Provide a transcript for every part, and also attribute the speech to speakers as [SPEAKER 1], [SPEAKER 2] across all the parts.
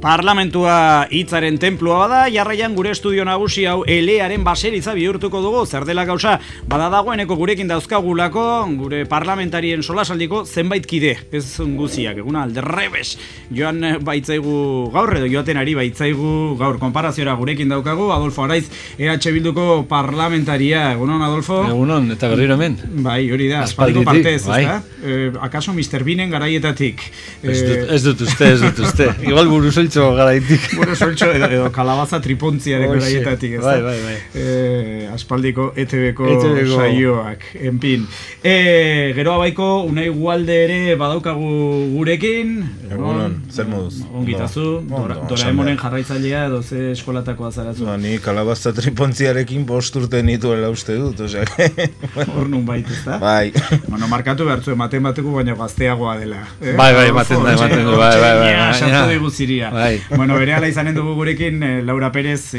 [SPEAKER 1] Parlamentua hitzaren tenplua bada, jarraian gure estudio nagusi hau elearen baseritza bihurtuko dugu, zer dela gauza, bada dagoeneko gurekin dauzkagulako, gure parlamentarien solasaldiko zenbait kide, ez guziak, eguna alderrebes, joan baitzaigu gaur, edo joaten ari baitzaigu gaur, konparaziora gurekin daukagu, Adolfo Araiz, EH Bilduko parlamentaria, egunon Adolfo?
[SPEAKER 2] Egunon, eta berriro hemen.
[SPEAKER 1] Bai, hori da, aspaldiko partez, bai. Akaso Mr. Beanen garaietatik?
[SPEAKER 2] Ez dut uste, igual buruzoitzo garaitik.
[SPEAKER 1] Buruzoitzo edo kalabaza tripontziaren garaietatik, ez da?
[SPEAKER 2] Bai.
[SPEAKER 1] Aspaldiko ETV-ko saioak, enpin. Gero abaiko, Unai Gualde ere badaukagu gurekin.
[SPEAKER 3] Egunon, zer moduz?
[SPEAKER 1] Ongitazu, Doraemonen jarraitzailea edo ze eskolatakoa zarazu.
[SPEAKER 3] Ni kalabaza tripontziarekin 5 urte nituela uste dut, osea.
[SPEAKER 1] Hor nun bait, ez da?
[SPEAKER 3] Bai.
[SPEAKER 1] Bueno, markatu behartzu, ematen bateko baina gazteagoa dela.
[SPEAKER 2] Bai, ematen du, bai.
[SPEAKER 1] Sartu digu ziria. Bueno, bere ala izanen dugu gurekin, Laura Pérez,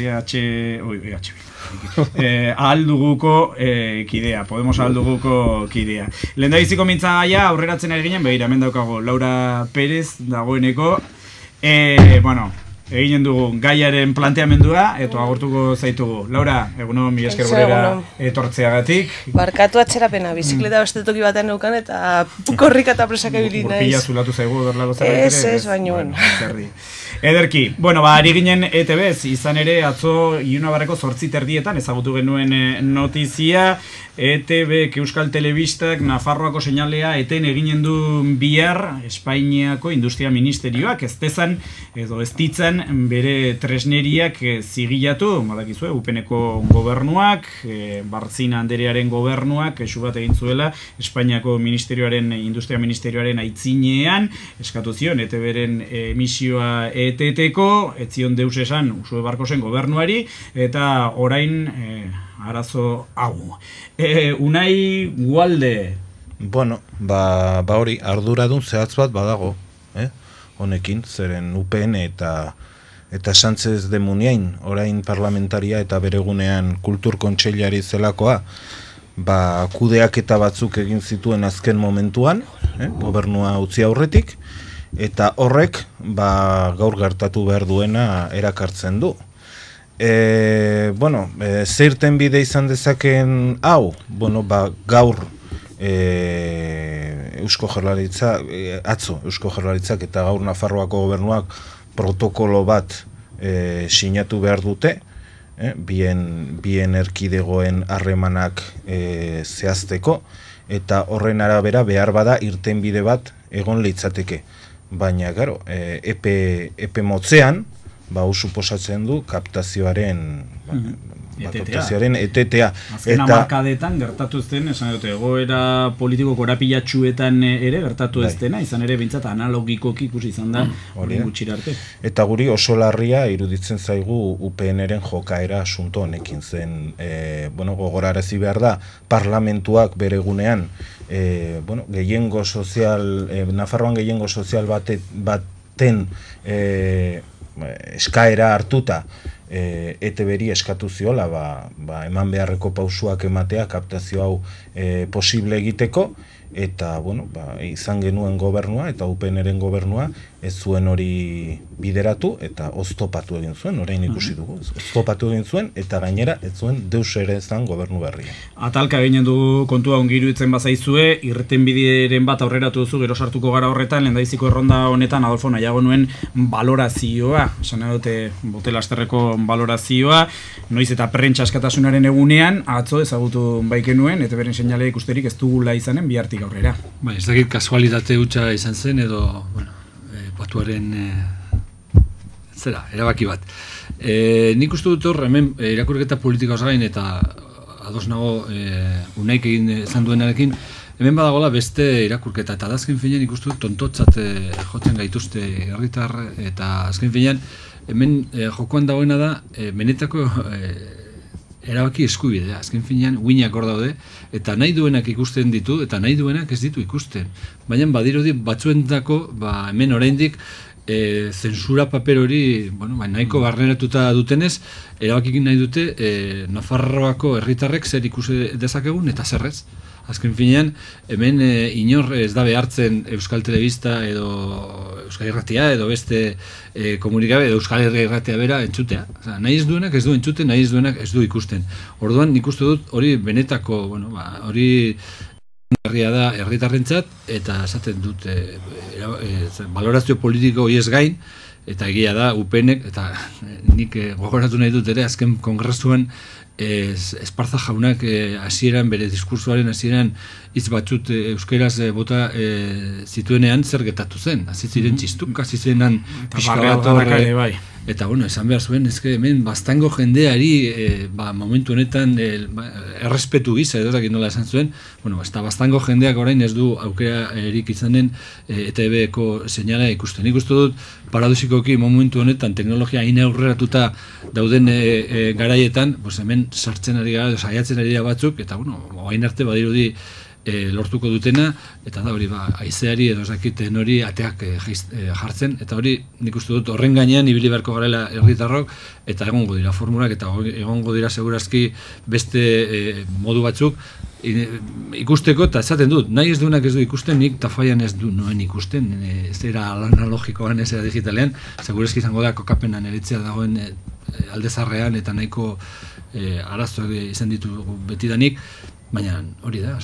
[SPEAKER 1] ahalduguko kidea, Podemos ahalduguko kidea. Lehen da iziko mintza gaia, aurreratzen ari ginen, behira, hemen daukago, Laura Pérez dagoeneko. Bueno, eginen dugu gaiaren planteamendua, eta agortuko zaitugu. Laura, egunon, mi esker gurera etortzeagatik.
[SPEAKER 4] Barkatu atxerapena, bizikleta beste toki batean neukan, eta korrika eta presak ebili naiz.
[SPEAKER 1] Burpila zulatu zaigu, berlako zerbait ere?
[SPEAKER 4] Ez, baino, bueno.
[SPEAKER 1] Ederki, bueno, ari ginen ETV-z, izan ere, atzo Ilunabarreko 8:00 ezagutu genuen notizia, ETV Euskal Telebistak Nafarroako seinalea eten eginen du bihar Espainiako Industria Ministerioak, ez dezan, edo ez ditzan bere tresneriak zigilatu, badakizue, UPNeko gobernuak, Barzina Anderearen gobernuak, esu bat egin zuela, Espainiako Industria Ministerioaren aitzinean, eskatu zion, ETV-ren emisioa eteteko, etzion deus esan Usue Barkosen gobernuari, eta orain arazo hau. Unai Gualde.
[SPEAKER 3] Bueno, ba hori, arduradun zehatz bat badago, honekin, zeren UPN eta Sánchez de Muniain, orain parlamentaria eta beregunean kultur kontseilari zelakoa, kudeaketa batzuk egin zituen azken momentuan, gobernua utzi aurretik, eta horrek gaur gertatu behar duena erakartzen du. Zeirten bide izan dezaken hau, gaur Eusko Jaurlaritzak, atzo Eusko Jaurlaritzak eta gaur Nafarroako gobernuak protokolo bat sinatu behar dute, bien erkidegoen harremanak zehazteko, eta horren arabera behar bada irtenbide bat egon litzateke. Baina, gero, epe motzean, suposatzen du kaptazioaren etetea.
[SPEAKER 1] Azken hamarkadetan gertatu ez den, esan dute, egoera politiko korapilatsuetan ere gertatu ez dena, izan ere bintzat analogikoki ikusi izan da hori gutxira arte.
[SPEAKER 3] Eta guri oso larria iruditzen zaigu UPN-eren jokaera asunto honekin zen. Gogorarazi behar da, parlamentuak bere egunean, gehiengo sozial, Nafarroan gehiengo sozial baten eskaera hartuta ETB-ri eskatu ziola eman beharreko pausuak ematea kaptazio hau posible egiteko, eta izan genuen gobernua eta UPN-eren gobernua ez zuen hori bideratu eta oztopatu egin zuen, orain ikusi dugu, oztopatu egin zuen eta gainera ez zuen deus ere ezan gobernu berria.
[SPEAKER 1] Atalka ginen du kontua ongi iruditzen bazaizue, irtenbideren bat aurreratu duzu, gero sartuko gara horretan, lehendaiziko erronda honetan Adolfo nahiago nuen balorazioa, esan dute Botelasterreko balorazioa, noiz eta prentsa askatasunaren egunean, atzo ezagutu baikenuen, eta beren seinalea ikusterik ez dugula izanen bihartik aurrera.
[SPEAKER 2] Ez dakit kasualitate hutsa izan zen, edo, batuaren erabaki bat. Nik uste dut hor, hemen irakurketa politika osagain eta ados nago Unaik egin izan duenarekin, hemen badagola beste irakurketa, eta azken finean ikustu dut tontotzat jotzen gaituzte herritar, eta azken finean hemen jokoan dagoena da benetako erabaki eskubidea, azken finean uinak hor daude, eta nahi duenak ikusten ditu, eta nahi duenak ez ditu ikusten. Baina badirudi batzuentako hemen oraindik zensura paper hori, bueno, nahiko barneratuta dutenez, erabakikin nahi dute Nafarroako herritarrek zer ikusi dezakegun eta zerrez. Azken finean, hemen inor ez da behartzen Euskal Telebista edo Euskal Irratia edo beste komunikabe edo Euskal Irratia bera entzutea. Osa, nahi ez duenak ez du entzuten, nahi ez duenak ez du ikusten. Orduan nik uste dut hori benetako, hori herria da herritarrentzat eta esaten dut valorazio politiko hori ez gain, eta egia da UPNek, eta nik gogoratu nahi dut ere azken kongresuan Esparza jaunak hasieran bere diskursoaren hasieran hitz batzut euskeraz bota zituenean zer gertatu zen. Hasi ziren txistuk, hasi zenan pixka bat eta bueno, esan behar zuen, ezke hemen bastango jendeari momentu honetan errespetu gisa edo dakit nola esan zuen, bueno, bastango jendeak orain ez du aukera erik izanen ETB-ko seinala ikusten. Nik uste dut paradoxikoki momentu honetan teknologia hain aurreratuta dauden garaietan, pues hemen sartzen ari gara, saiatzen ari gara batzuk, eta bueno, hain arte badirudi lortuko dutena, eta da hori haizeari edo zakiten hori ateak jartzen, eta hori nik uste dut horren gainean ibili beharko garela herritarrok, eta egongo dira formulak, eta egongo dira segurazki beste modu batzuk ikusteko, eta esaten dut, nahi ez duenak ez du ikusten, nik Tafallan ez du noen ikusten, ez era analogikoan, ez era digitalean, segurazki izango da kokapenan eritzea dagoen aldezarrean, eta nahiko arazoak izan ditu betidanik, baina hori da,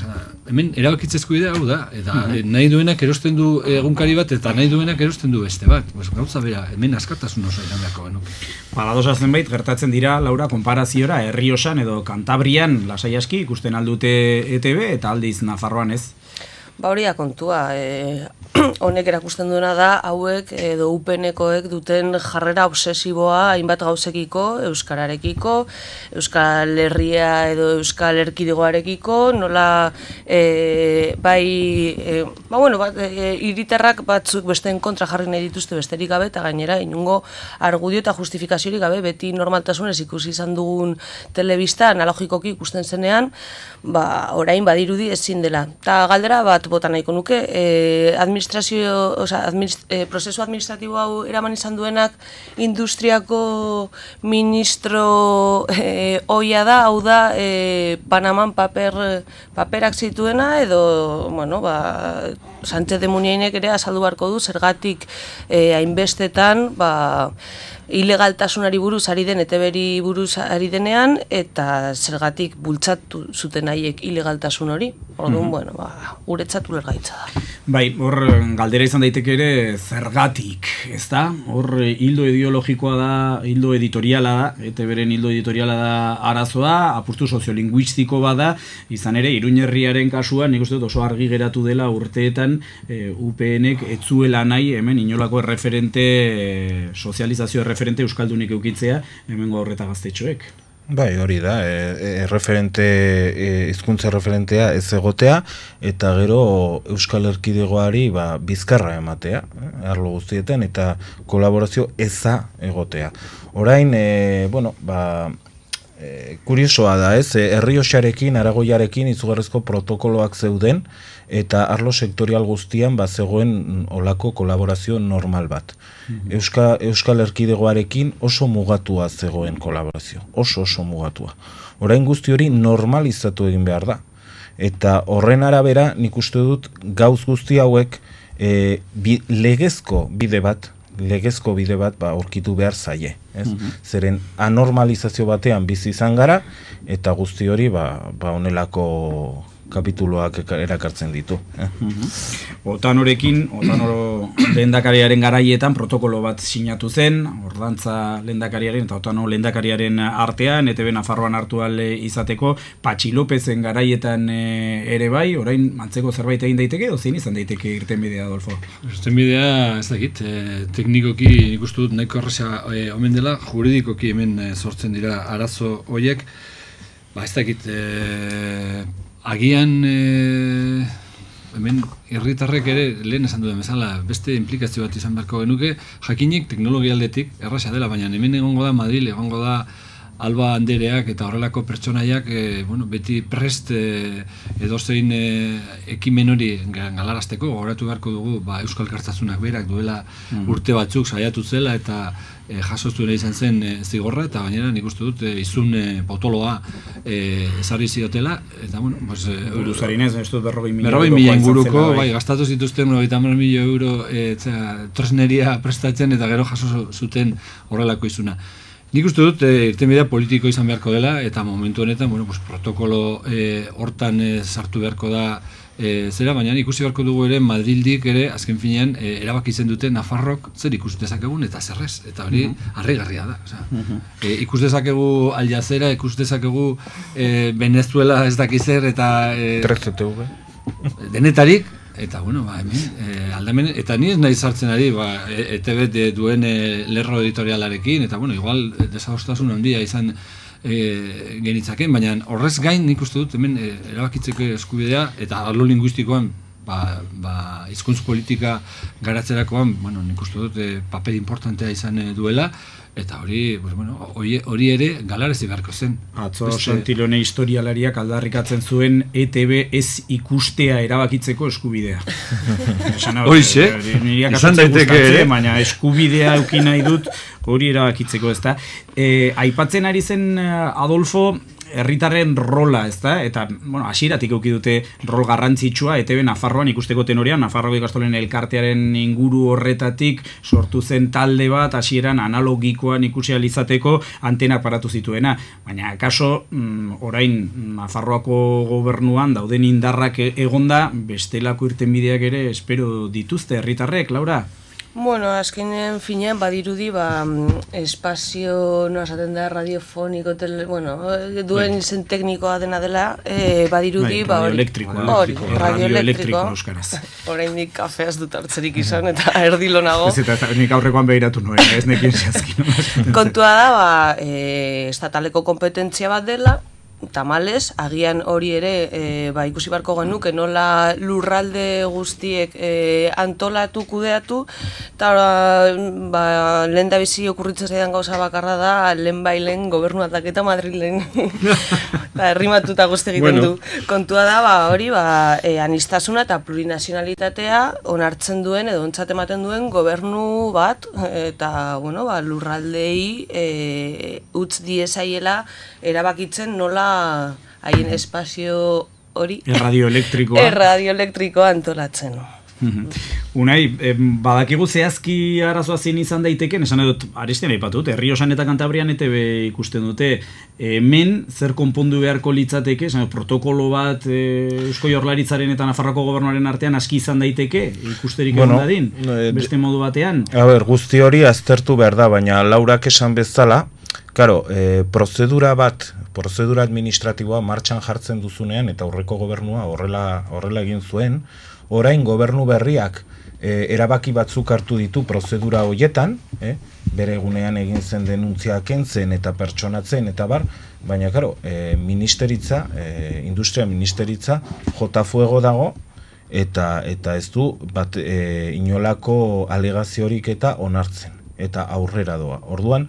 [SPEAKER 2] hemen erabakitzezko idea hau da, eta nahi duenak erosten du egunkari bat, eta nahi duenak erosten du beste bat. Gauza bera, hemen askatasun oso iranbeako genuke.
[SPEAKER 1] Paradoxa zenbait, gertatzen dira, Laura, konparaziora, Errioxan edo Kantabrian lasai aski ikusten aldute ETB, eta aldiz Nafarroan ez?
[SPEAKER 4] Hori da kontua, honek erakusten duena da, hauek edo UPNekoek duten jarrera obsesiboa hainbat gauzekiko, euskararekiko, Euskal Herria edo Euskal Erkidegoarekiko, nola hiritarrak batzuk besteen kontra jarri nahi dituzte besterik gabe, eta gainera inungo argudio eta justifikaziorik gabe, beti normaltasunez ikusi izan dugun telebista analogikoki ikusten zenean, orain badirudi ezin dela. Ta galdera bat bota nahiko nuke, prozesu administratibo hau eraman izan duenak industriako ministro ohia da, hau da Panaman paperak zituena, edo, Sánchez de Muniainek ere azaldu beharko du, zergatik hainbestetan, ilegaltasunari buruz ari den, ETB-ri buruz ari denean, eta zergatik bultzatu zuten haiek ilegaltasun hori. Orduan, guretzat ulergaitza da.
[SPEAKER 1] Bai, hor galdera izan daiteke ere zergatik, ez da? Hor hildo ideologikoa da, hildo editoriala da, ETB-ren hildo editoriala da arazoa, apurtu soziolinguistiko bada, izan ere, Iruña herriaren kasuan, nik uste dut oso argi geratu dela urteetan, UPNek etzuela nahi, hemen inolako sozializazio referente euskaldunik eukitzea, hemengo horreta gaztetxoek.
[SPEAKER 3] Bai, hori da, hizkuntza referentea ez egotea, eta gero Euskal Erkidegoari bizkarra ematea, arlo guztietan, eta kolaborazio eza egotea. Orain, kuriosoa da, Errioxarekin, Aragoiarekin izugarrizko protokoloak zeuden, eta arlo sektorial guztian zegoen olako kolaborazio normal bat. Euskal Erkidegoarekin oso mugatua zegoen kolaborazio, oso mugatua. Orain guzti hori normalizatu egin behar da. Eta horren arabera nik uste dut gauz guzti hauek legezko bide bat aurkitu behar zaie. Zeren anormalizazio batean bizi izan gara, eta guzti hori honelako kapituloak erakartzen ditu.
[SPEAKER 1] Otanorekin, Otano lehendakariaren garaietan protokolo bat sinatu zen, Ordantza lehendakariaren eta Otano lehendakariaren artean, ETB Nafarroan hartu izateko, Patxi Lopezen garaietan ere bai, orain antzeko zerbait egin daiteke, edo zein izan daiteke irtenbidea, Adolfo?
[SPEAKER 2] Irtenbidea, ez dakit, teknikoki nik uste dut nahiko erresa omen dela, juridikoki hemen sortzen dira arazo horiek, ez dakit, agian hemen herritarrek ere lehen esan duen bezala beste implikazio bat izan beharko genuke, jakinik teknologia aldetik erraza dela, baina hemen egongo da Madrid, egongo da Alba Andereak eta horrelako pertsonaiak beti prest edozein ekimen hori galarazteko, gogoratu beharko dugu Euskal Alkartasunak berak duela urte batzuk saiatu zela eta jasozuena izan zen zigorra, eta gainera nik uste dut izun potoloa ezarri ziotela, eta
[SPEAKER 1] Buruzarinez, ez dut
[SPEAKER 2] 40.000 inguruko, gastatu zituzten 90.000 euro tresneria prestatzen eta gero jaso zuten horrelako izuna. Nik uste dut irtenbidea politiko izan beharko dela, eta momentu honetan protokolo hortan sartu beharko da zera, baina ikusi beharko dugu ere Madrildik ere azken finean erabakitzen dute Nafarrok zer ikus dezakegun eta zerrez, eta hori harrigarria da. Ikus dezakegu Al Jazeera, ikus dezakegu Venezuela ez dakizer eta
[SPEAKER 3] 13TV
[SPEAKER 2] denetarik. Eta, hemen, aldamen, eta ni ez nahi sartzen ari, ETB duen lerro editorialarekin, eta, igual, desadostasun handia izan genitzaken, baina horrez gain nik uste dut, hemen, erabakitzeko eskubidea, eta arlo linguistikoan, hizkuntz politika garatzerakoan, nik uste dut, paper importantea izan duela, eta hori ere galarezi beharko zen.
[SPEAKER 1] Atzo Santilone historialariak aldarrikatzen zuen ETB ez ikustea erabakitzeko eskubidea.
[SPEAKER 2] Horixe, izan daiteke ere.
[SPEAKER 1] Baina eskubidea eukin nahi dut hori erabakitzeko, ezta. Aipatzen ari zen Adolfo, herritarren rola, ezta? Eta, hasieratik eduki dute rol garrantzitsua, ETB Nafarroan ikusteko tenorean, Nafarroko ikastolen elkartearen inguru horretatik sortu zen talde bat, hasieran analogikoan ikusi ahal izateko antenak paratu zituena. Baina, akaso, orain Nafarroako gobernuan dauden indarrak egonda, bestelako irtenbideak ere espero dituzte herritarrek, Laura?
[SPEAKER 4] Azkenen finean badirudi espazio, esaten da, radiofoniko, duen izen teknikoa dena dela, badirudi,
[SPEAKER 1] radioelektriko euskaraz.
[SPEAKER 4] Oraindik kafeaz dut hartzerik izan, eta erdilo nago.
[SPEAKER 1] Ez eta nik aurrekoan behiratu nuen, ez nekin zehazkin.
[SPEAKER 4] Kontua da, estataleko kompetentzia bat dela, tamales, agian hori ere ikusi barko genuke nola lurralde guztiek antolatu, kudeatu, eta lehen da bizi okurritzen zaidan gauza bakarra da lehen bailen gobernu aldaketa Madrilen errimatuta guzti egiten du. Kontua da, hori, anistasuna eta plurinazionalitatea onartzen duen edo ontzat ematen duen gobernu bat, eta lurraldei utz diezaiela erabakitzen nola haien espazio hori radioelektrikoa antolatzen.
[SPEAKER 1] Unai, badakigu zehazki arazoa zein izan daiteken, esan edut, Arestian aipatut, Errioxan eta Kantabrian ETB ikusten dute, hemen zer konpondu beharko litzateke, protokolo bat Eusko Jaurlaritzaren eta Nafarroako gobernuaren artean aski izan daiteke, ikusterik egon dadin, beste modu batean.
[SPEAKER 3] Guzti hori aztertu behar da, baina Laurak esan bezala, prozedura administratiboa martxan jartzen duzunean, eta aurreko gobernua horrela egin zuen, orain gobernu berriak erabaki batzuk hartu ditu prozedura horietan, bere egunean egin zen denuntzia kentzen eta pertsonatzen eta bar, baina ministeritza, industria ministeritza jota fuego dago, eta ez du inolako alegaziorik eta onartzen, eta aurrera doa. Orduan,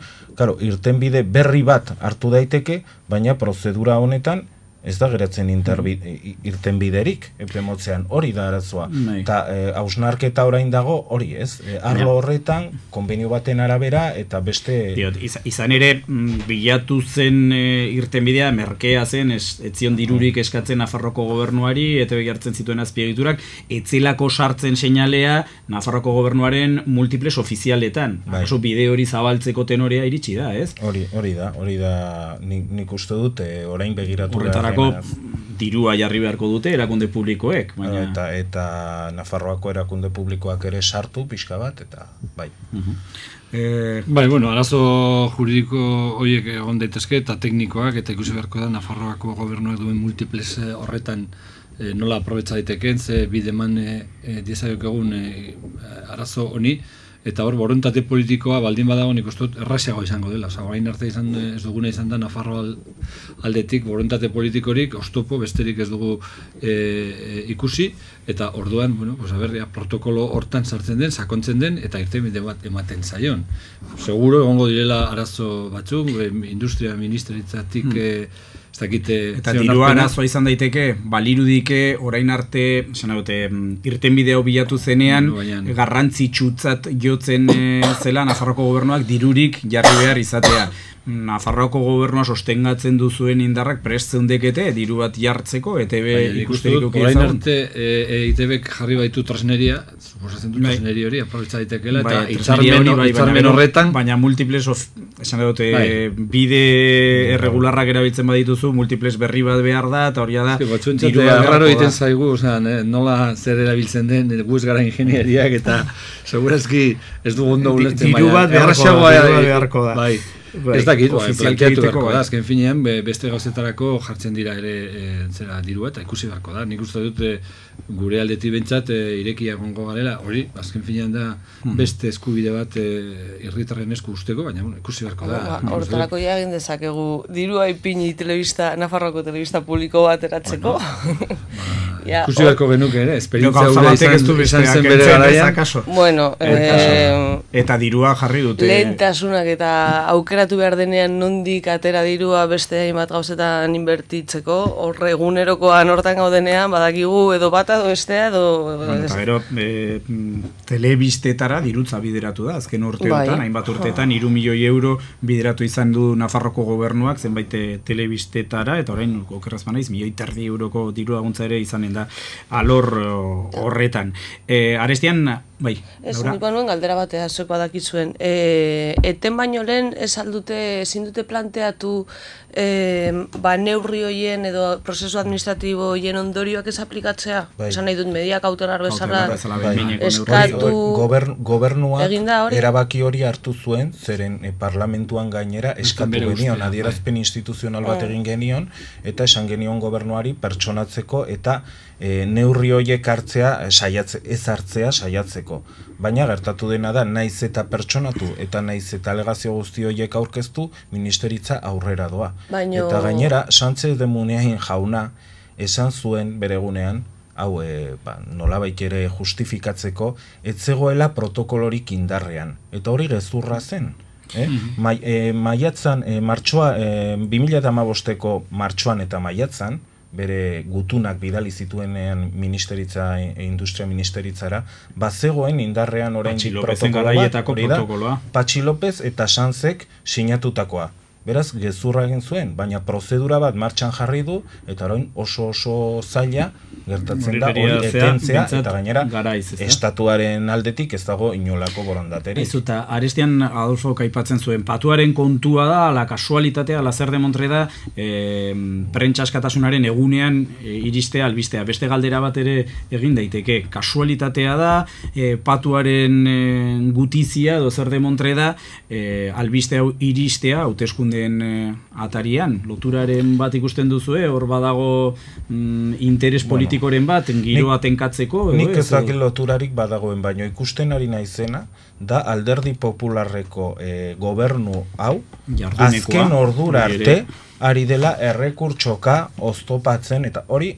[SPEAKER 3] irtenbide berri bat hartu daiteke, baina prozedura honetan ez da geratzen irtenbiderik, epemotzean, hori da arazoa. Eta hausnarketa orain dago, hori ez, arlo horretan, konbenio baten arabera, eta beste...
[SPEAKER 1] Izan ere, bilatu zen irtenbidea, merkea zen, etzion dirurik eskatzen Nafarroko gobernuari, ETB jartzen zituen azpiegiturak, etzelako sartzen seinalea Nafarroko gobernuaren multiples ofizialetan. Oso bide hori zabaltzeko tenorea iritsi da, ez?
[SPEAKER 3] Hori da, nik uste dut, orain begiratu
[SPEAKER 1] dirua jarri beharko dute erakunde publikoek.
[SPEAKER 3] Eta Nafarroako erakunde publikoak ere sartu pixka bat, eta bai.
[SPEAKER 2] Arazo juridiko horiek egon daitezke eta teknikoak, eta ikusi beharko da Nafarroako gobernuak duen multiples horretan nola aprobetsa daiteken, ze bideman diezaiok egun arazo honi, eta hor borontate politikoa baldin badago nik uste dut errazago izango dela. Orain arte ez duguna izan da Nafarro aldetik borontate politikorik oztopo besterik ez dugu ikusi, eta orduan, protokolo hortan sartzen den, sakontzen den, eta irtenbide bat ematen zaion. Seguro egongo direla arazo batzuk, industria ministeritzatik
[SPEAKER 1] eta dirua arazoa izan daiteke, balirudike orain arte irtenbide hau bilatu zenean garrantzitsutzat jotzen zela Nafarroko gobernuak dirurik jarri behar izatea. Nafarroako gobernua sostengatzen duzuen indarrak prest zeundekete diru bat jartzeko, ETB ikusterik uki ezagun.
[SPEAKER 2] Orain arte EITBek jarri baitu tresneria, suposatzen du tresneri hori, aprobetsa daitekela, eta hitzarmen horretan...
[SPEAKER 1] Baina multiples, esan dute, bide erregularrak erabiltzen badituzu, multiples berri bat behar da, eta hori da...
[SPEAKER 2] Batzuentzate, arraro egiten zaigu, nola zer erabiltzen den, gu ez gara ingenieriak, eta segurazki ez dugu ondo ulertzen,
[SPEAKER 1] diru bat beharko da.
[SPEAKER 2] Ez dakit, planteatu beharko da, azken finean beste gauzetarako jartzen dira ere dirua eta ikusi beharko da. Nik uste dut gure aldetik bentsat irekia egongo garela, hori, azken finean da beste eskubide bat herritarren esku usteko, baina ikusi beharko da.
[SPEAKER 4] Hortarako ja egin dezakegu dirua ipini Nafarroako telebista publiko bat eratzeko.
[SPEAKER 2] Ikusi beharko genuke ere, esperientzia gure izan zen bere garaian.
[SPEAKER 4] Bueno,
[SPEAKER 1] eta dirua jarri dute.
[SPEAKER 4] Lehentasunak eta aukeratu behar denean nondik atera dirua beste hainbat gauzetan inbertitzeko, horre egunerokoan hortan gaudenean, badakigu edo bata edo bestea edo...
[SPEAKER 1] Eta gero, telebistetara dirutza bideratu da, azken urteotan, hainbat urteetan, 3 milioi euro bideratu izan du Nafarroko gobernuak, zenbait telebistetara, eta orain, okerraz banaiz, 1,5 milioi euroko diru laguntza ere izanen da alor horretan. Arestian, bai,
[SPEAKER 4] Laura? Ez, nuen galdera batea, zuek badakizuen. Eten baino lehen, ezin dute planteatu neurri hoien edo prozesu administratibo hoien ondorioak ez aplikatzea? Esan nahi dut, media kautelar bezala eskatu...
[SPEAKER 3] Gobernuak erabaki hori hartu zuen, zeren parlamentuan gainera eskatu genion, adierazpen instituzional bat egin genion, eta esan genion gobernuari pertsonatzeko eta neurri horiek hartzea ez hartzea saiatzeko. Baina gertatu dena da, naiz eta pertsonatu eta naiz eta alegazio guzti horiek aurkeztu, ministeritza aurrera doa. Eta gainera, Sánchez de Muniain jauna esan zuen beregunean, hau nolabait ere justifikatzeko, ez zegoela protokolorik indarrean. Eta hori gezurra zen. Maiatzan, 2015ko martxoan eta maiatzan, bere gutunak bidali zituenean industria ministeritzara, bazegoen indarrean orain protokoloa, Patxi López eta Sanzek sinatutakoa. Beraz, gezurra egin zuen, baina prozedura bat martxan jarri du, eta orain oso zaila gertatzen da hori etentzea, eta gainera estatuaren aldetik ez dago inolako borondateri.
[SPEAKER 1] Ez eta Arestian Adolfo kaipatzen zuen, patuaren kontua da, ala kasualitatea, ala zer demontre da, prentsa askatasunaren egunean iristea, albistea. Beste galdera bat ere egin daiteke, kasualitatea da, patuaren gutizia, edo zer demontre da, albiste hau iristea, hauteskunde atarian, loturaren bat ikusten duzue, hor badago interes politikoren bat, giroa tenkatzeko.
[SPEAKER 3] Nik ezakit loturarik badagoen, baino ikusten ari naizena, da Alderdi Popularreko gobernu hau, azken ordura arte, ari dela errekurtsoka oztopatzen, eta hori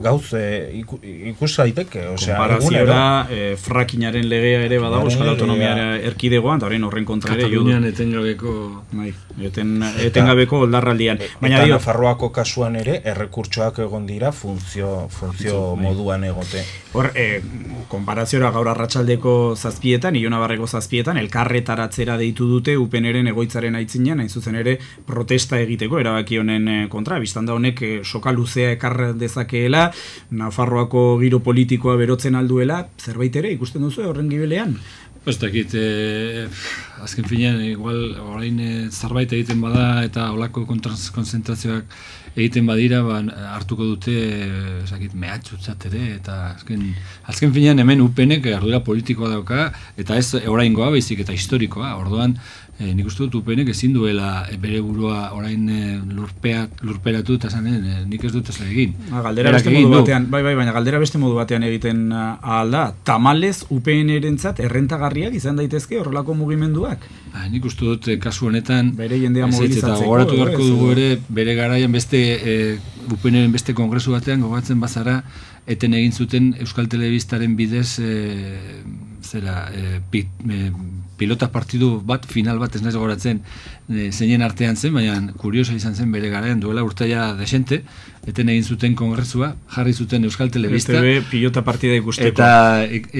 [SPEAKER 3] gauz ikus daiteke.
[SPEAKER 1] Konparaziora, frakinaren legea ere badago, Euskal Autonomia erkidegoan, eta horren kontra ere.
[SPEAKER 2] Katalunian etengabeko...
[SPEAKER 1] Etengabeko oldarraldian.
[SPEAKER 3] Eta Nafarroako kasuan ere, errekurtsoak egon dira funtzio moduan egote.
[SPEAKER 1] Hor, konparaziora gaur arratsaldeko 7etan, Ilonabarreko 7etan, elkarretaratzera deitu dute UPNren egoitzaren aitzinean, hain zuzen ere protesta egiteko, erabaki honen kontra, biztanda honek soka luzea ekar dezakeela, Nafarroako giro politikoa berotzen alduela, zerbait ere ikusten duzu horren gibelean?
[SPEAKER 2] Ez dakit, azken finean, igual, orain zerbait egiten bada eta holako konzentrazioak egiten badira, hartuko dute mehatxutzat ere, eta azken finean hemen UPNek ardura politikoa dauka, eta ez oraingoa baizik eta historikoa, orduan nik uste dut UPNek ezin duela bere burua orain lurperatu eta zanen, nik ez dut ez egin.
[SPEAKER 1] Galdera beste modu batean, baina galdera beste modu batean egiten ahal da, tamalez UPN-erentzat errentagarriak izan daitezke horrelako mugimenduak?
[SPEAKER 2] Nik uste dut kasu honetan
[SPEAKER 1] bere jendea mobilizatzeko.
[SPEAKER 2] Eta gogoratu beharko dugu ere, bere garaian beste UPN-eren beste kongresu batean gogatzen bazara, eten egin zuten Euskal Telebistaren bidez pilota partidu bat, final bat ez naiz gogoratzen zeinen artean zen, baina kuriosa izan zen bere garaian duela urtaia desente, eten egin zuten kongresua, jarri zuten Euskal Telebista
[SPEAKER 1] pilota partida ikusteko.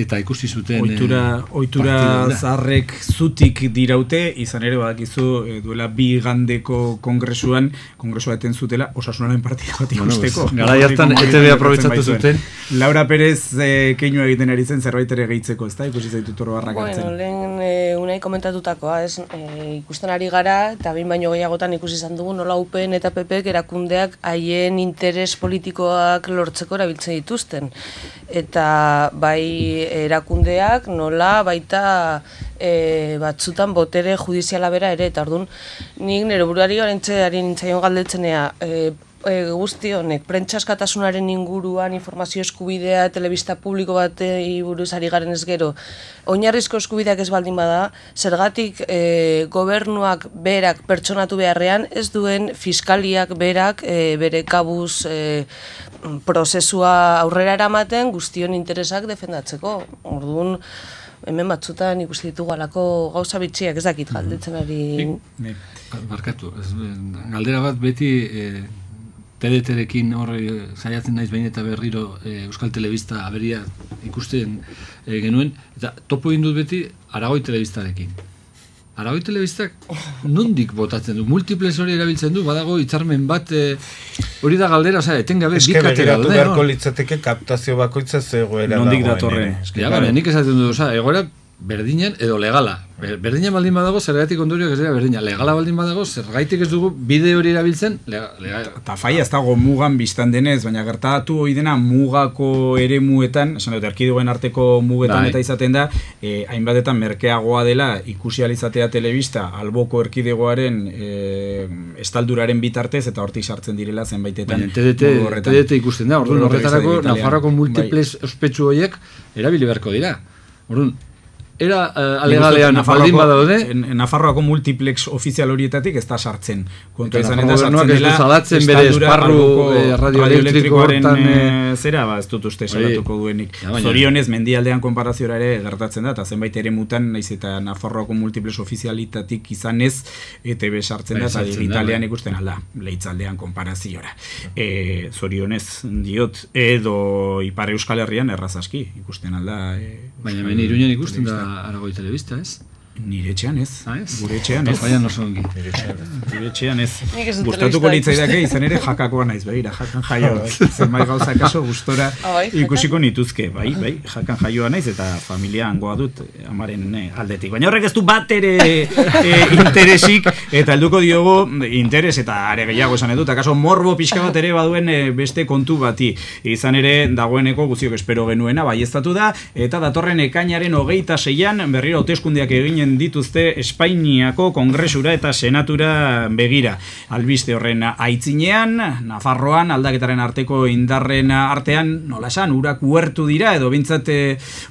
[SPEAKER 2] Eta ikusi zuten
[SPEAKER 1] ohitura zaharrek zutik diraute, izan ere badakizu duela bi igandeko kongresua eten zutela Osasunaren partida bat ikusteko.
[SPEAKER 2] Garai hartan ETV aprobetxatu zuten.
[SPEAKER 1] Laura Perez keinu egiten ari zen zerbait ere gehitzeko, ez da? Ikusi zaitut oro barrakatzen.
[SPEAKER 4] Bueno, lehen unai komentatutakoa, ikusten ari gara, eta behin baino gehiagotan ikusi izan dugu nola UPN eta PPek erakundeak haien interes politikoak lortzeko erabiltzen dituzten. Eta bai erakundeak nola baita batzutan botere judiziala bera ere, eta orduan nik nire buruari ari nintzaion galdetzenea, guzti honek, prentsa askatasunaren inguruan, informazio eskubidea, telebista publiko batei buruz ari garen ez gero, oinarrizko eskubideak ez baldin bada, zergatik gobernuak berak pertsonatu beharrean, ez duen fiskaliak berak bere kabuz prozesua aurrera eramaten guztion interesak defendatzeko. Orduan, hemen batzutan ikusi ditugu alako gauza bitxiak, ez dakit galdetzen ari...
[SPEAKER 2] Barkatu, galdera bat beti TDT-rekin horre saiatzen naiz behin eta berriro Euskal Telebista aberia ikusten genuen, eta topo egin dut beti Aragoi Telebistarekin. Aragoi Telebistak nondik botatzen du, multiplex hori erabiltzen du, badago hitzarmen bat, hori da galdera, etengabe bikatera
[SPEAKER 3] daude. Beharko litzateke kaptazio bakoitza zegoera dagoen.
[SPEAKER 1] Nondik datorren.
[SPEAKER 2] Nik esaten du, egoera berdinen edo legala. Berdina baldin badago, zergaitik ondorioak ez dira berdina. Legala baldin badago, zergaitik ez dugu bide hori erabiltzen,
[SPEAKER 1] eta faia ez dago mugan biztan denez, baina gertatu hori dena mugako eremuetan, esan dut, erkidegoen arteko mugetan eta izaten da, hainbatetan merkeagoa dela ikusi alizatea telebista, alboko erkidegoaren estalduraren bitartez, eta hortik sartzen direla zenbaitetan.
[SPEAKER 2] TDT ikusten da, orduan horretarako, Nafarroako multiplex ospetsu horiek erabili beharko dira. Orduan, era alegalean baldin badaude,
[SPEAKER 1] Nafarroako multiplex ofizial horietatik ez da sartzen.
[SPEAKER 2] Kontua izanen da sartzen dela, salatzen bere esparru radioelektrikoaren
[SPEAKER 1] zera, ez dut uste salatuko duenik. Zorionez, mendialdean konparazioa ere gertatzen da, eta zenbait ere mutan, naiz eta Nafarroako multiplex ofizialitatik izanez, ETB sartzen da, eta digitalean ikusten alda, leitzaldean konparazioa. Zorionez, diot, edo Ipar Euskal Herrian errazaski ikusten alda.
[SPEAKER 2] Baina hemen Iruñan ikusten da Aragoi Telebista, ez?
[SPEAKER 1] Nire etxean ez. Gure etxean ez.
[SPEAKER 2] Baina oso ongi.
[SPEAKER 1] Nire etxean ez. Gustatuko litzaidake izan ere jakakoa naiz, begira, jakan jaio. Zenbait gauza kaso gustora ikusiko nituzke. Bai, jakan jaioa naiz eta familia hangoa dut amaren aldetik. Baina horrek ez du bat ere interesik eta helduko diogu interes eta are gehiago esan edut. Akaso morbo pixka bat ere baduen beste kontu bati. Izan ere dagoeneko guztiok espero genuena baieztatu da eta datorren ekainaren 26an berriro hauteskundeak eginen dituzte Espainiako Kongresura eta Senatura begira. Albiste horren aitzinean, Nafarroan aldaketaren arteko indarren artean, nola esan, urak uertu dira, edo bintzat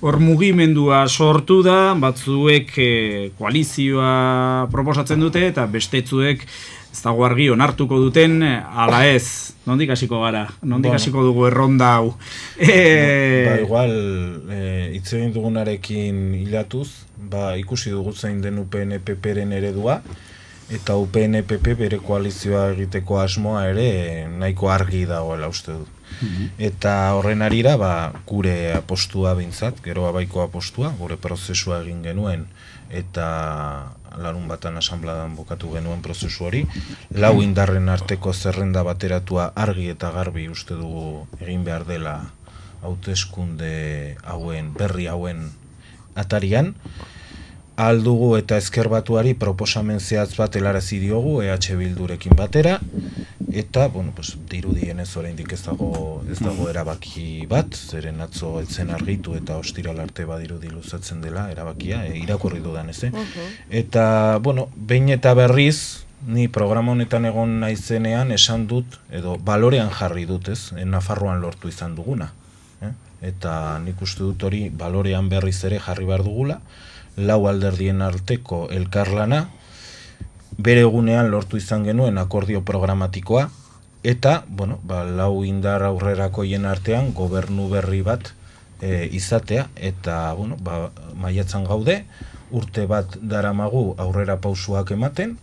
[SPEAKER 1] hor mugimendua sortu da, batzuek koalizioa proposatzen dute, eta bestetzuek ez dago argi onartuko duten, ala ez, nondik hasiko gara, nondik hasiko dugu erronda hau.
[SPEAKER 3] Igual, hitz egin dugunarekin hilatuz, ikusi dugu zein den UPN-PPren eredua, eta UPN-PP bere koalizioa egiteko asmoa ere nahiko argi dagoela uste du. Eta horren arira, gure apostua bintzat, gero abaiko apostua, gure prozesua egin genuen, eta larun batan asanbladan bukatu genuen prozesu hori, lau indarren arteko zerrenda bateratua argi eta garbi uste dugu egin behar dela hauteskunde hauen, berri hauen atarian, aldugu eta Ezker Batuari proposamen zehatz bat helarazi diogu EH Bildurekin batera, eta, bueno, pues, dirudienez oraindik ez dago erabaki bat, zeren atzo etzen argitu eta ostiral arte badirudi luzatzen dela erabakia, irakurri dudan ez, Eta, bueno, behin eta berriz, ni programa honetan egon naizenean esan dut, edo balorean jarri dut ez, Nafarroan lortu izan duguna. Eta nik uste dut hori balorean berriz ere jarri behar dugula, lau alderdien arteko elkarlana, bere egunean lortu izan genuen akordio programatikoa, eta, bueno, lau indar aurrerakoien artean gobernu berri bat izatea, eta, bueno, maiatzan gaude, urte bat daramagu aurrera pausuak ematen,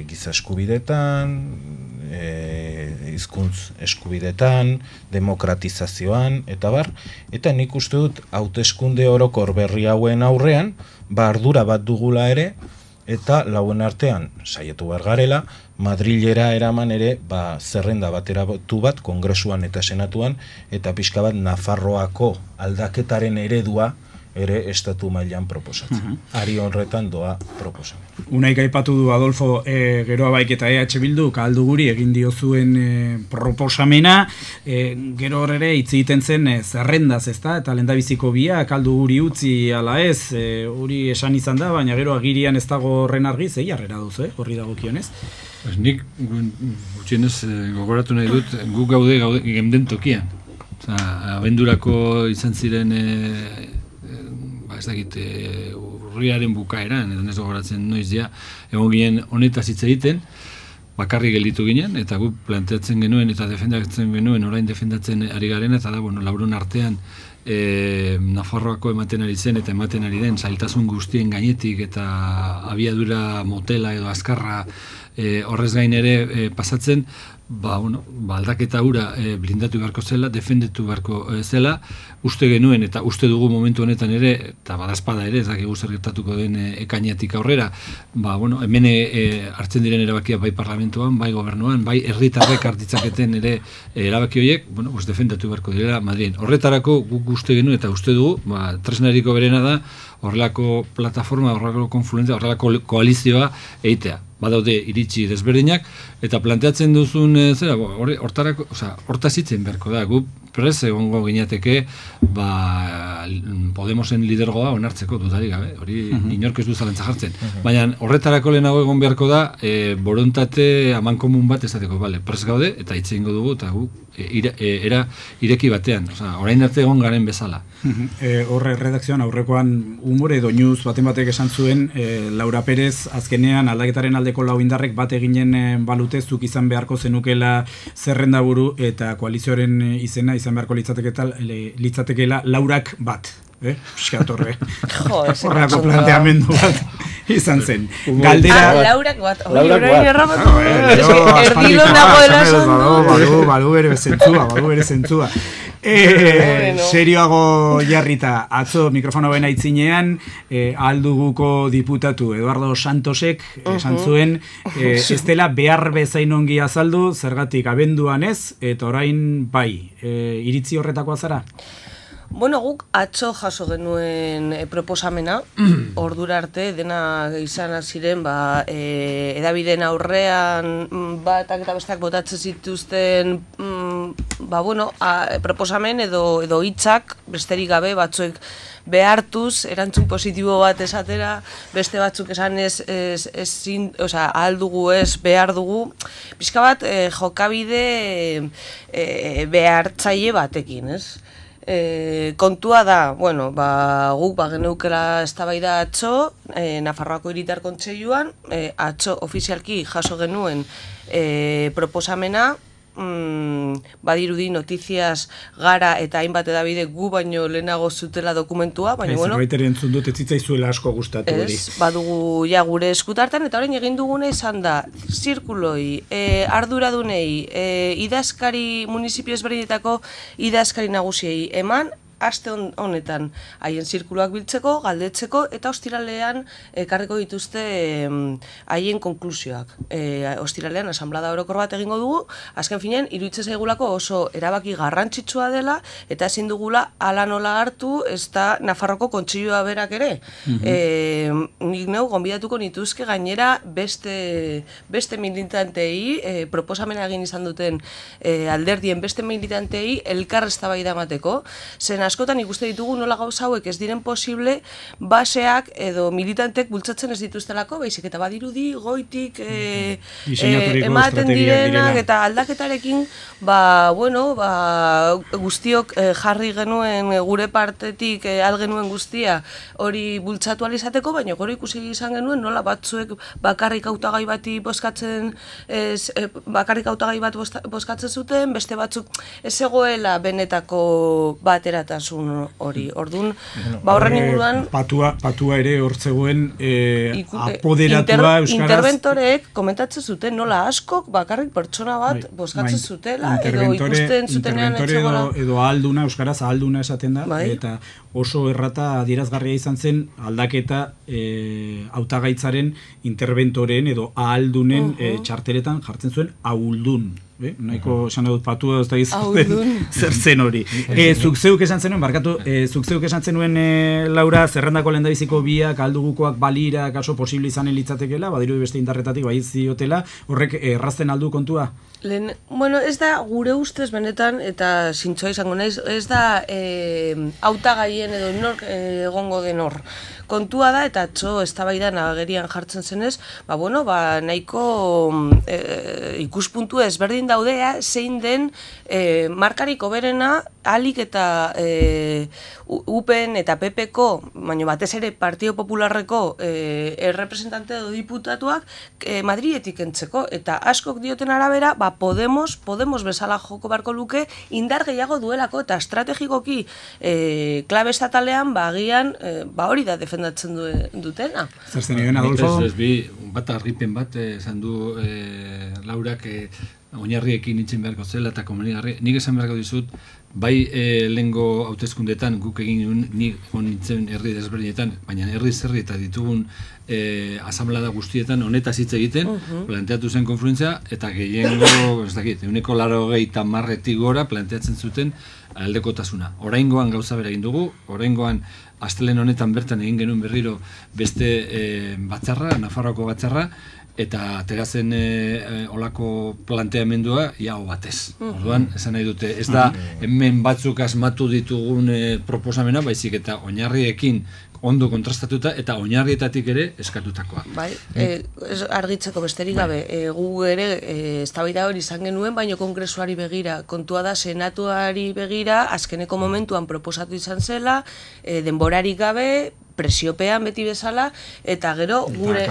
[SPEAKER 3] giza eskubidetan, hizkuntz eskubidetan, demokratizazioan, eta bar, eta nik uste dut hauteskunde orokor berri hauen aurrean, ardura bat dugula ere, eta lauen artean, saiatu behar garela, Madrilera eraman ere, zerrenda bateratu bat, Kongresuan eta Senatuan, eta pixka bat Nafarroako aldaketaren eredua, ere estatu mailan proposatzen. Ari horretan doa proposamen.
[SPEAKER 1] Unaik aipatu du Adolfo geroa baik eta EH Bildu kaldu guri egin diozuen proposamena, gero horre hitz egiten zen zerrendaz, ezta? Eta lehendabiziko bia kaldu guri utzi ala ez, hori esan izan da, baina gero agirian ez dago horren argi, zei harrera duzu, horri dagokionez?
[SPEAKER 2] Nik gutxienez gogoratu nahi dut, guk gaude gemden tokian. Abendurako izan ziren ez dakit, urriaren bukaeran, edo ez gogoratzen noiz ja, egon ginen honetaz hitz egiten, bakarrik gelditu ginen, eta gu planteatzen genuen eta defendatzen genuen, orain defendatzen ari garen, eta da, bueno, lauron artean Nafarroako ematen ari zen eta ematen ari den zailtasun guztien gainetik eta abiadura motela edo azkarra horrez gain ere pasatzen, aldaketa hura blindatu beharko zela, defendetu beharko zela, uste genuen eta uste dugu momentu honetan ere, eta badazpada ere, ez dakigu zer gertatuko den ekainetik aurrera, hemen hartzen diren erabakia bai parlamentuan, bai gobernuan, bai herritarrek hartitzaketen ere erabaki horiek, defendatu beharko direla Madrilen. Horretarako guk uste genuen eta uste dugu, tresnariko berena da, horrelako plataforma, horrelako konfluentzia, horrelako koalizioa egitea. Badaude iritsi desberdinak, eta planteatzen duzun zera, hortaz hitzen beharko da, gu prez egongo ginateke Podemosen lidergoa onartzeko dudarik gabe, hori inork ez du zalantza jartzen. Baina horretarako lehenago egon beharko da, borontate amankomun bat ezateko, prez gaude, eta hitz egingo dugu, eta gu era ireki batean, orain arte egon garen bezala.
[SPEAKER 1] Horre redakzioan aurrekoan umore edo news baten batek esan zuen Laura Perez azkenean aldaketaren aldeko lau indarrek bat eginen balute zuk izan beharko zenukela zerrendaburu eta koalizioaren izena izan beharko litzatekeela Laurak bat. Piskat horre. Horreako planteamendu bat izan zen. Galdera...
[SPEAKER 4] Laurak bat. Erdilo nagoela esan
[SPEAKER 1] Badu bere zentzua. Serioago jarrita, atzo mikrofono bena itzinean, alduguko diputatu Eduardo Santosek esan zuen, ez dela behar bezain ongi azaldu, zergatik abenduan ez, eta orain bai, iritzi horretakoa zara?
[SPEAKER 4] Bueno, guk atzo jaso genuen proposamena, ordura arte, dena izan ziren, edabideen aurrean batak eta besteak botatzen zituzten, proposamen edo hitzak besterik gabe batzuek behartuz, erantzun positibo bat esatera, beste batzuk esan ahal dugu ez, behar dugu, pixka bat jokabide behartzaile batekin, ez? Kontua da, guk geneukela eztabaida atzo, Nafarroako Hiritar Kontseiluan, atzo ofizialki jaso genuen proposamena, badirudi notiziaz gara eta hainbat edabide gu baino lehenago zutela dokumentua, baina
[SPEAKER 1] zerbait ere entzun dut ez zitzaizuela asko gustatu hori.
[SPEAKER 4] Badugu gure eskutartan, eta orain egin duguna izan da, zirkuloi, arduradunei, idazkari, municipio ezberdinetako idazkari nagusiei eman, aste honetan haien zirkuluak biltzeko, galdetzeko, eta ostiralean ekarriko dituzte haien konklusioak. Ostiralean asanblada orokor bat egingo dugu, azken finean, iruditzen zaigulako oso erabaki garrantzitsua dela, eta ezin dugula ala nola hartu, ez da Nafarroko kontseilua berak ere. Nik neu, gonbidatuko nituzke gainera beste militantei, proposamena egin izan duten alderdien beste militantei elkar eztabaida emateko, zen askotan ikuste ditugu nola gauza hauek ez diren posible baseak edo militantek bultzatzen ez dituztelako, baizik eta badirudi goitik ematen direnak eta aldaketarekin guztiok jarri genuen gure partetik algenuen guztia hori bultzatu alizateko, baina gero ikusi izan genuen nola batzuek bakarrik hautagai bati bozkatzen bozkatzen zuten, beste batzuk ez egoela benetako bateratasun hori. Orduan, horren inguruan
[SPEAKER 1] patua ere hortzegoen apoderatua euskaraz.
[SPEAKER 4] Interventoreek komentatzen zuten nola askok bakarrik pertsona bat bozkatzen zutela edo ikusten zutenean etxegola.
[SPEAKER 1] Edo ahalduna, euskaraz ahalduna esaten da, eta oso errata adierazgarria izan zen aldaketa hautagaitzaren interventoren edo ahaldunen txarteletan jartzen zuen ahuldun. Nahiko esan dut patua ez da izuten zer zen hori. Zuk zeuk esan zenuen, zuk zeuk esan zenuen, Laura, zerrendako lehendabiziko biak, aldugukoak balira, kaso posible izanen litzatekela, badiru beste indarretatik bai ziotela, horrek errazten aldu kontua?
[SPEAKER 4] Ez da gure ustez benetan, eta zintzoa izango naiz, ez da hautagaien edo nor egongo den hor. Kontua da, eta atzo eztabaidan agerian jartzen zenez, nahiko ikuspuntu ezberdin daudea, zein den markarik hoberena alik eta UPN eta PPko, baina batez ere Partido Popularreko errepresentante edo diputatuak Madridetik entzeko, eta askok dioten arabera, Podemos bezala joko barko luke indar gehiago duelako, eta estrategikoki klabe estatalean agian hori da defendatzen dutena.
[SPEAKER 1] Zer zenioen, Adolfo?
[SPEAKER 2] Bat argipen bat, esan du Laurak oinarriekin nintzen beharko zela eta komenigarri. Nik esan beharko dizut, bai lehengo hauteskundetan guk egin nik nintzen herri desberdinetan, baina herri zerri eta ditugun asamblada guztietan honetaz hitz egiten, planteatu zen konfluentzia, eta gehiengo, ez dakit, 90 gora planteatzen zuten aldekotasuna. Oraingoan gauza bera egin dugu, oraingoan astelen honetan bertan egin genuen berriro beste batzarra, Nafarroako batzarra, eta aterazen olako planteamendua iago batez. Orduan, esan nahi dute, ez da hemen batzuk asmatu ditugun proposamena, baizik eta oinarriekin ondo kontrastatuta eta oinarrietatik ere eskatutakoa.
[SPEAKER 4] Bai, argitzeko besterik gabe, gu ere eztabaida hori izan genuen, baino kongresuari begira, kontua da senatuari begira, azkeneko momentuan proposatu izan zela, denborarik gabe, presiopean beti bezala, eta gero gure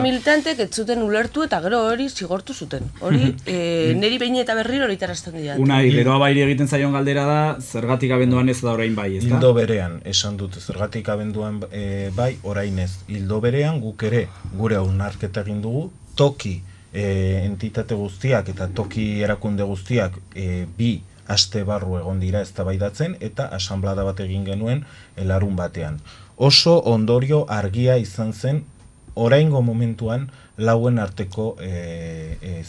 [SPEAKER 4] militantek ez zuten ulertu eta gero hori zigortu zuten. Hori, niri behin eta berriro hori tarazten dira.
[SPEAKER 1] Unai, geroa bairi egiten zaion galdera da, zergatik abenduan ez da orain bai, ez da?
[SPEAKER 3] Hildo berean, esan dut, zergatik abenduan bai, orain ez. Hildo berean, guk ere, gure haunarketa egin dugu, toki entitate guztiak eta toki erakunde guztiak bi aste barru egon dira eztabaidatzen eta asanblada bat egin genuen larun batean. Oso ondorio argia izan zen oraingo momentuan lauen arteko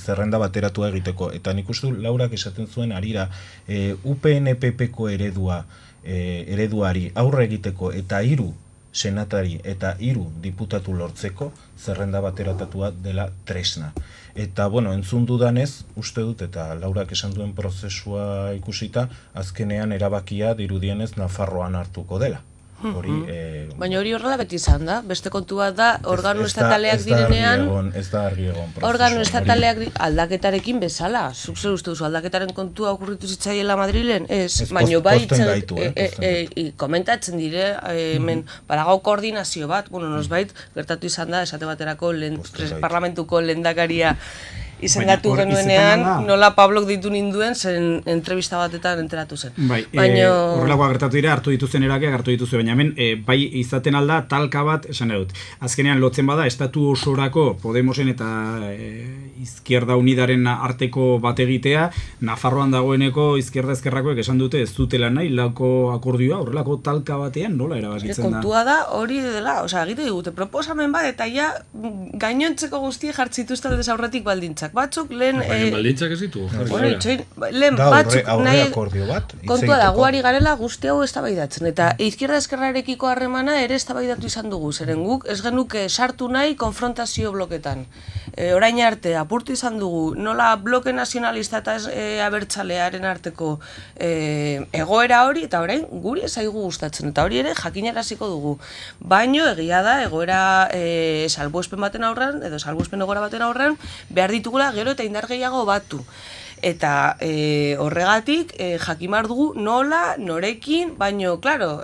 [SPEAKER 3] zerrenda bateratua egiteko. Eta nik uste du Laurak esaten zuen harira UPN-PPko ereduari aurre egiteko eta 3 senatari eta 3 diputatu lortzeko zerrenda bateratatua dela tresna. Eta, entzun dudanez, uste dut, eta Laurak esan duen prozesua ikusita, azkenean erabakia dirudienez Nafarroan hartuko dela.
[SPEAKER 4] Baina hori horrela beti izan da, beste kontu bat da, organo estataleak direnean,
[SPEAKER 3] ez da argi egon prozesua.
[SPEAKER 4] Organo estataleak aldaketarekin bezala, zuk zer uste duzu, aldaketaren kontua okurritu zitzaiela Madrilen? Ez, baina bai, komentatzen dire, hemen, badago koordinazio bat, nosbait, gertatu izan da, esate baterako parlamentuko lehendakaria izendatu
[SPEAKER 1] hor
[SPEAKER 4] genuenean,
[SPEAKER 1] izaten da.
[SPEAKER 4] nola Pablok ditu ninduen, zen entrevista batetan enteratu zen.
[SPEAKER 1] Bai, horrelakoa gertatu dira, hartu dituzen erakeak hartu dituzu, baina hemen bai izaten alda talka bat esan dut. Azkenean lotzen bada, estatu osorako Podemosen eta Izquierda Unidaren arteko bat egitea, Nafarroan dagoeneko Izquierda Ezkerrakoek esan dute ez dutela nahi lako akordioa, horrelako talka batean nola erabakitzen da?
[SPEAKER 4] Kontua da hori dela, egite digute proposamen bat eta ja gainontzeko guztie jartzituzte aldez aurretik baldintzak. Batzuk lehen...
[SPEAKER 2] baldintzak ez ditu.
[SPEAKER 4] Lehen batzuk nahi...
[SPEAKER 3] akordio bat.
[SPEAKER 4] Kontua da, guari garela guzti hau eztabaidatzen. Eta Izquierda Ezkerrarekiko harremana ere eztabaidatu izan dugu. Zeren guk ez genuke sartu nahi konfrontazio bloketan. Orain arte, apurtu izan dugu, nola bloke nazionalista eta abertzalearen arteko egoera hori, eta orain guri ezaigu gustatzen. Eta hori ere jakinaraziko dugu. Baino egia da, egoera salbuespen baten aurrean, edo salbuespen egoera baten aurrean, behar ditugula gero eta indar gehiago batu. Eta horregatik jakimar dugu nola, norekin, baino, klaro,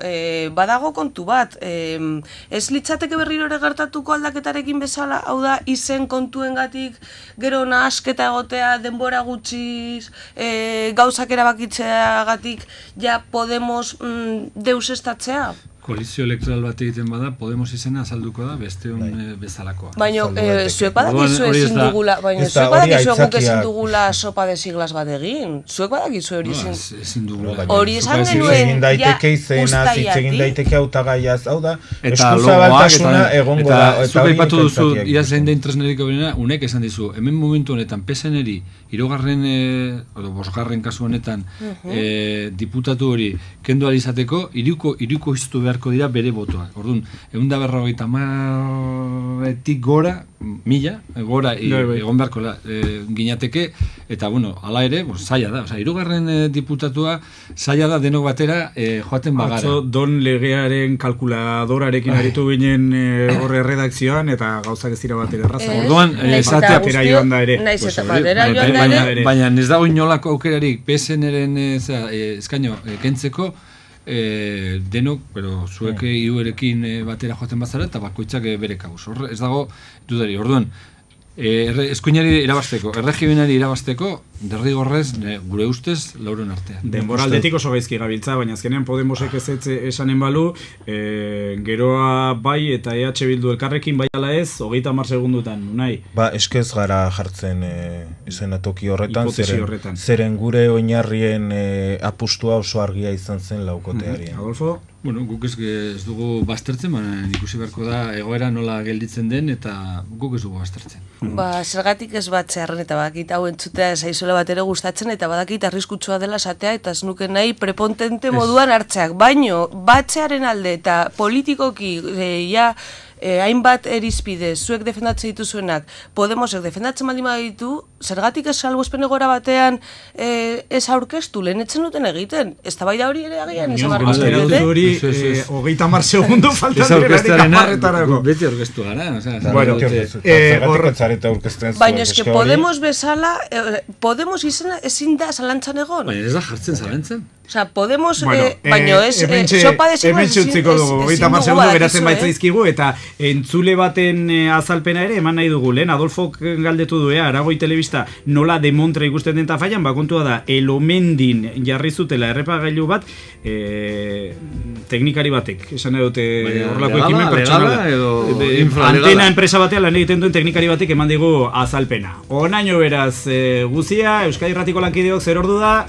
[SPEAKER 4] badago kontu bat, ez litzateke berriro ere gertatuko aldaketarekin bezala, hau da, izen kontuengatik gero nahasketa egotea denbora gutxiz, gauzak erabakitzeagatik, ja Podemos deusestatzea?
[SPEAKER 2] Koalizio elektoral bat egiten bada, Podemos izena azalduko da beste bezalakoa.
[SPEAKER 4] Baina, zuek badakizu ezin dugula, guk ezin dugula sopa de siglas bat egin. Zuek badakizu hori
[SPEAKER 2] ezin dugula.
[SPEAKER 4] Hori esan genuen,
[SPEAKER 3] daiteke izena, zitzegin daiteke hautagaiaz, hau da, eskuzabaltasuna egongo da.
[SPEAKER 2] Zuk aipatu duzu, ia zein da interesneriko berena, unek esan dizu, hemen momentu honetan, PSN-eri, hirugarren, edo bosgarren kasu honetan, diputatu hori, kendu alizateko, iruko iztu beharko dira bere botoak. Orduan, 150.000-etik gora, gora egon beharko ginateke, eta, bueno, ala ere, zaila da. Hirugarren diputatua zaila da denok batera joaten bagara.
[SPEAKER 1] Atzo, don legearen kalkuladorarekin aritu ginen horre redakzioan, eta gauzak ez dira batera erraza.
[SPEAKER 2] Orduan,
[SPEAKER 1] esatea pera joan da ere.
[SPEAKER 4] Naiz eta batera joan da ere.
[SPEAKER 2] Baina ez dago inolako aukerarik PSN-eren eskaino kentzeko, denok, pero zuek iuerekin batera joaten bazara eta bakoitzak bere kabuz. Ez dago dudari. Orduan, eskuinari irabasteko, erregionari irabasteko, derrigorrez, gure ustez, lauron artean.
[SPEAKER 1] Denbora aldetik oso gaizki gabiltza, baina azkenean Podemosek ez esanen balu, geroa bai eta EH Bildu elkarrekin bai ala ez, 30 segundutan, unai?
[SPEAKER 3] Ba, eskez gara jartzen toki horretan, zeren gure oinarrien apustua oso argia izan zen laukoteari.
[SPEAKER 1] Adolfo?
[SPEAKER 2] Bueno, guk ez dugu baztertzen, baina ikusi beharko da egoera nola gelditzen den, eta guk ez dugu baztertzen.
[SPEAKER 4] Ba, zergatik ez batzearen, eta badakit hau entzutea zaizuela bat ere gustatzen, eta badakit arriskutsua dela esatea, eta ez nuke nahi prepontente moduan hartzeak. Baino, batzearen alde eta politikoki, hainbat erizpide, zuek defendatzen dituzuenak, Podemosek defendatzen baldin baditu, zergatik ez salbuespen egoera batean ez aurkeztu, lehenetzen duten egiten. Eztabaida hori ere agian izan barko dute.
[SPEAKER 1] Hori, 30 segundu faltan direnarik aparretarako.
[SPEAKER 2] Beti aurkeztu gara.
[SPEAKER 4] Baina eske Podemos bezala, Podemos izena ezin da zalantzan egon.
[SPEAKER 2] Baina ez da jartzen zalantzan.
[SPEAKER 4] Osa, Podemos, baina ez, sopa de siglas
[SPEAKER 1] ezin dugu, 30 segundu geratzen baitzaizkigu, eta entzule baten azalpena ere eman nahi dugu, lehen Adolfok galdetu du, Aragoi Telebista nola demontra ikusten den tafaian, bakontua da, Elomendin jarri zutela errepagailu bat, teknikari batek, esan edute horrelako ekimen pertsonala. Antena enpresa batean lan egiten duen teknikari batek eman digu azalpena. Onaino beraz, guzia, Euskadi Irratiko lankideok zer ordu da?